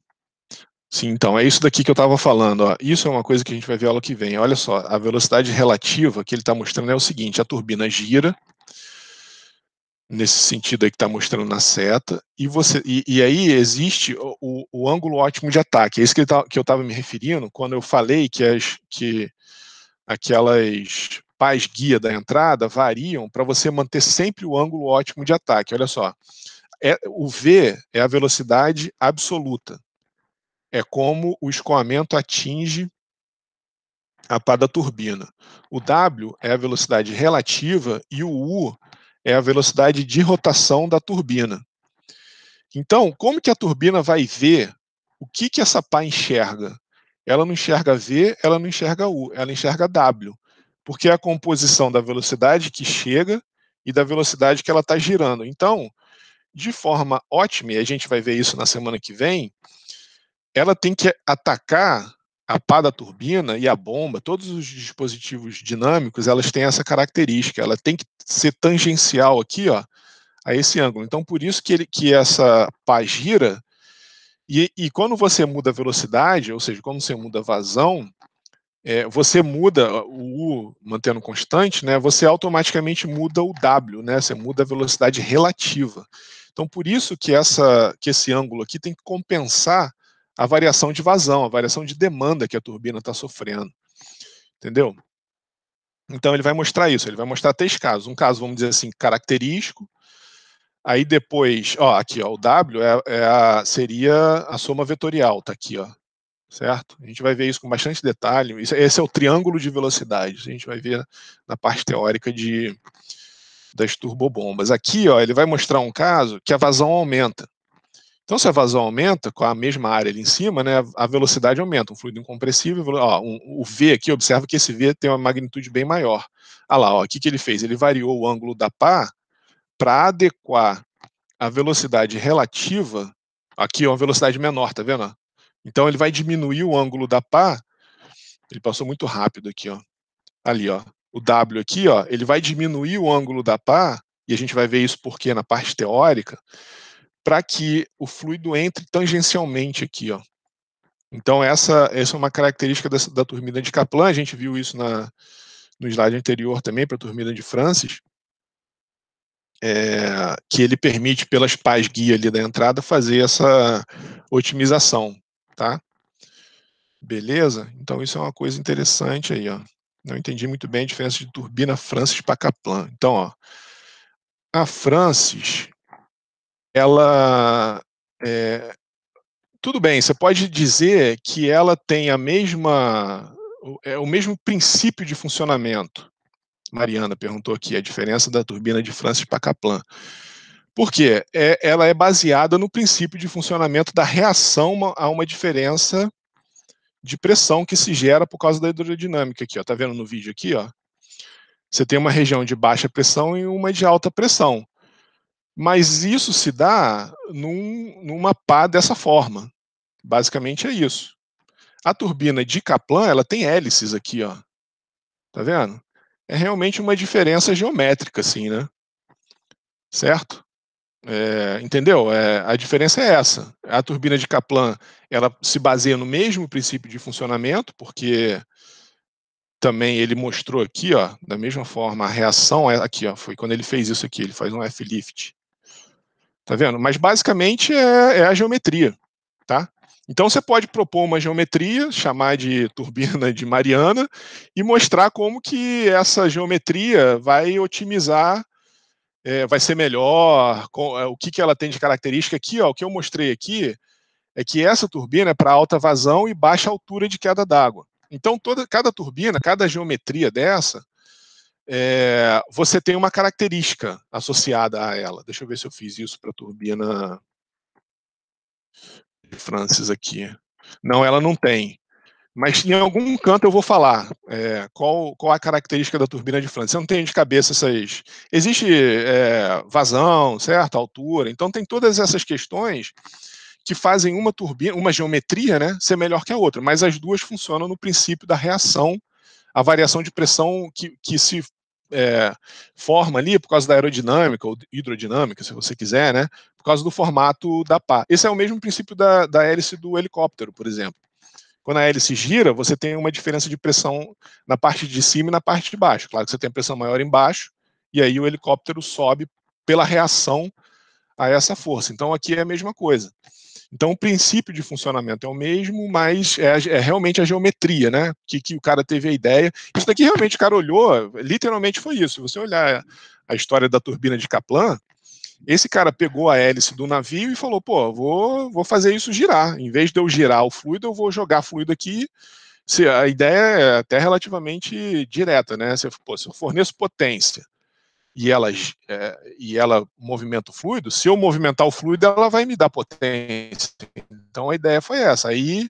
Sim, então, é isso daqui que eu estava falando, ó. Isso é uma coisa que a gente vai ver a aula que vem. Olha só, a velocidade relativa que ele está mostrando é o seguinte: a turbina gira, nesse sentido aí que está mostrando na seta, e aí existe o ângulo ótimo de ataque. É isso que eu estava me referindo quando eu falei que aquelas pás guia da entrada variam para você manter sempre o ângulo ótimo de ataque. Olha só, o V é a velocidade absoluta. É como o escoamento atinge a pá da turbina. O W é a velocidade relativa e o U é a velocidade de rotação da turbina. Então, como que a turbina vai ver o que essa pá enxerga? Ela não enxerga V, ela não enxerga U, ela enxerga W, porque é a composição da velocidade que chega e da velocidade que ela está girando. Então, de forma ótima, e a gente vai ver isso na semana que vem, ela tem que atacar a pá da turbina e a bomba. Todos os dispositivos dinâmicos, elas têm essa característica, ela tem que ser tangencial aqui, ó, a esse ângulo. Então, por isso que essa pá gira, e quando você muda a velocidade, ou seja, quando você muda a vazão, você muda o U mantendo constante, né, você automaticamente muda o W, né, você muda a velocidade relativa. Então, por isso que esse ângulo aqui tem que compensar a variação de vazão, a variação de demanda que a turbina está sofrendo. Entendeu? Então, ele vai mostrar isso, ele vai mostrar 3 casos. Um caso, vamos dizer assim, característico. Aí depois, aqui, o W seria a soma vetorial, tá aqui, ó, certo? A gente vai ver isso com bastante detalhe. Esse é o triângulo de velocidades. A gente vai ver na parte teórica das turbobombas. Aqui, ó, ele vai mostrar um caso que a vazão aumenta. Então, se a vazão aumenta, com a mesma área ali em cima, né, a velocidade aumenta. Um fluido incompressível, ó, o V aqui, observa que esse V tem uma magnitude bem maior. Olha lá, ó, o que ele fez? Ele variou o ângulo da pá para adequar a velocidade relativa, aqui é uma velocidade menor, tá vendo? Então, ele vai diminuir o ângulo da pá, ele passou muito rápido aqui, ó. Ali, ó, o W aqui, ó, ele vai diminuir o ângulo da pá, e a gente vai ver isso porque na parte teórica, para que o fluido entre tangencialmente aqui, ó. Então, essa é uma característica da turbina de Kaplan, a gente viu isso no slide anterior também, para a turbina de Francis, que ele permite, pelas pás guia ali da entrada, fazer essa otimização, tá? Beleza? Então, isso é uma coisa interessante aí, ó. Não entendi muito bem a diferença de turbina Francis para Kaplan. Então, ó, a Francis, ela tudo bem, você pode dizer que ela tem o mesmo princípio de funcionamento. Mariana perguntou aqui a diferença da turbina de Francis para Kaplan. Por quê? Ela é baseada no princípio de funcionamento da reação a uma diferença de pressão que se gera por causa da hidrodinâmica aqui, ó. Tá vendo no vídeo aqui, ó? Você tem uma região de baixa pressão e uma de alta pressão. Mas isso se dá numa pá dessa forma. Basicamente é isso. A turbina de Kaplan, ela tem hélices aqui, ó. Tá vendo? É realmente uma diferença geométrica, assim, né? Certo? Entendeu? A diferença é essa. A turbina de Kaplan, ela se baseia no mesmo princípio de funcionamento, porque também ele mostrou aqui, ó, da mesma forma, a reação aqui, ó, foi quando ele fez isso aqui, ele faz um F-lift. Tá vendo? Mas basicamente é a geometria, tá? Então você pode propor uma geometria, chamar de turbina de Mariana e mostrar como que essa geometria vai otimizar, vai ser melhor, o que ela tem de característica aqui, ó, o que eu mostrei aqui é que essa turbina é para alta vazão e baixa altura de queda d'água. Então cada turbina, cada geometria dessa, você tem uma característica associada a ela. Deixa eu ver se eu fiz isso para a turbina de Francis aqui. Não, ela não tem. Mas em algum canto eu vou falar qual a característica da turbina de Francis. Eu não tenho de cabeça essas... Existe vazão, certo? Altura. Então tem todas essas questões que fazem uma turbina, uma geometria, né, ser melhor que a outra. Mas as duas funcionam no princípio da reação, a variação de pressão que se forma ali por causa da aerodinâmica ou hidrodinâmica, se você quiser, né, por causa do formato da pá. Esse é o mesmo princípio da hélice do helicóptero, por exemplo. Quando a hélice gira, você tem uma diferença de pressão na parte de cima e na parte de baixo. Claro que você tem pressão maior embaixo, e aí o helicóptero sobe pela reação a essa força. Então aqui é a mesma coisa. Então o princípio de funcionamento é o mesmo, mas é realmente a geometria, né? Que o cara teve a ideia. Isso daqui realmente o cara olhou, literalmente foi isso. Se você olhar a história da turbina de Kaplan, esse cara pegou a hélice do navio e falou, pô, vou fazer isso girar. Em vez de eu girar o fluido, eu vou jogar fluido aqui. A ideia é até relativamente direta, né? Se eu forneço potência e ela movimenta o fluido, se eu movimentar o fluido, ela vai me dar potência. Então a ideia foi essa. Aí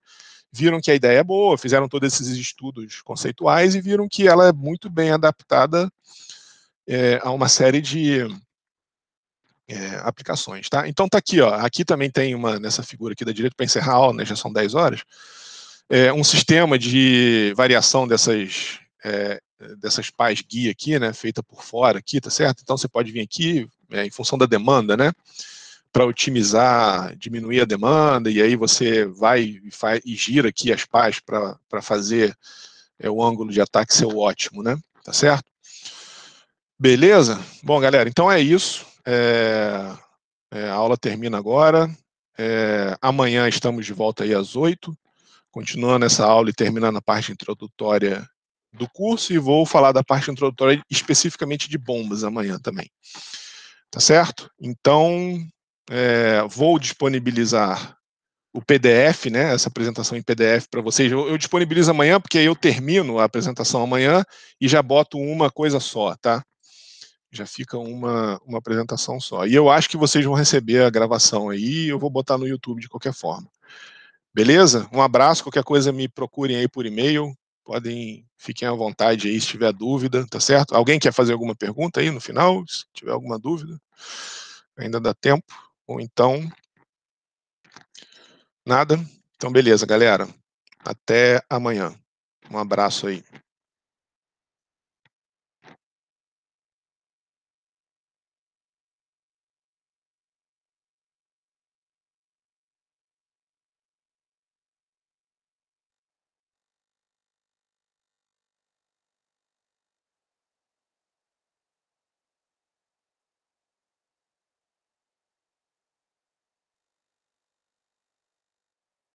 viram que a ideia é boa, fizeram todos esses estudos conceituais e viram que ela é muito bem adaptada a uma série de aplicações, tá? Então tá aqui, ó. Aqui também tem nessa figura aqui da direita, para encerrar a aula, né, já são 10 horas, um sistema de variação dessas pás guia aqui, né, feita por fora aqui, tá certo? Então você pode vir aqui, em função da demanda, né, para otimizar, diminuir a demanda, e aí você vai e gira aqui as pás para fazer o ângulo de ataque ser ótimo, né? Tá certo? Beleza? Bom, galera, então é isso. A aula termina agora. Amanhã estamos de volta aí às 8, continuando essa aula e terminando a parte introdutória do curso, e vou falar da parte introdutória especificamente de bombas amanhã também. Tá certo? Então, vou disponibilizar o PDF, né, essa apresentação em PDF para vocês. Eu disponibilizo amanhã, porque aí eu termino a apresentação amanhã e já boto uma coisa só, tá? Já fica uma apresentação só. E eu acho que vocês vão receber a gravação aí, eu vou botar no YouTube de qualquer forma. Beleza? Um abraço, qualquer coisa me procurem aí por e-mail, fiquem à vontade aí se tiver dúvida, tá certo? Alguém quer fazer alguma pergunta aí no final, se tiver alguma dúvida? Ainda dá tempo? Ou então, nada? Então beleza, galera. Até amanhã. Um abraço aí.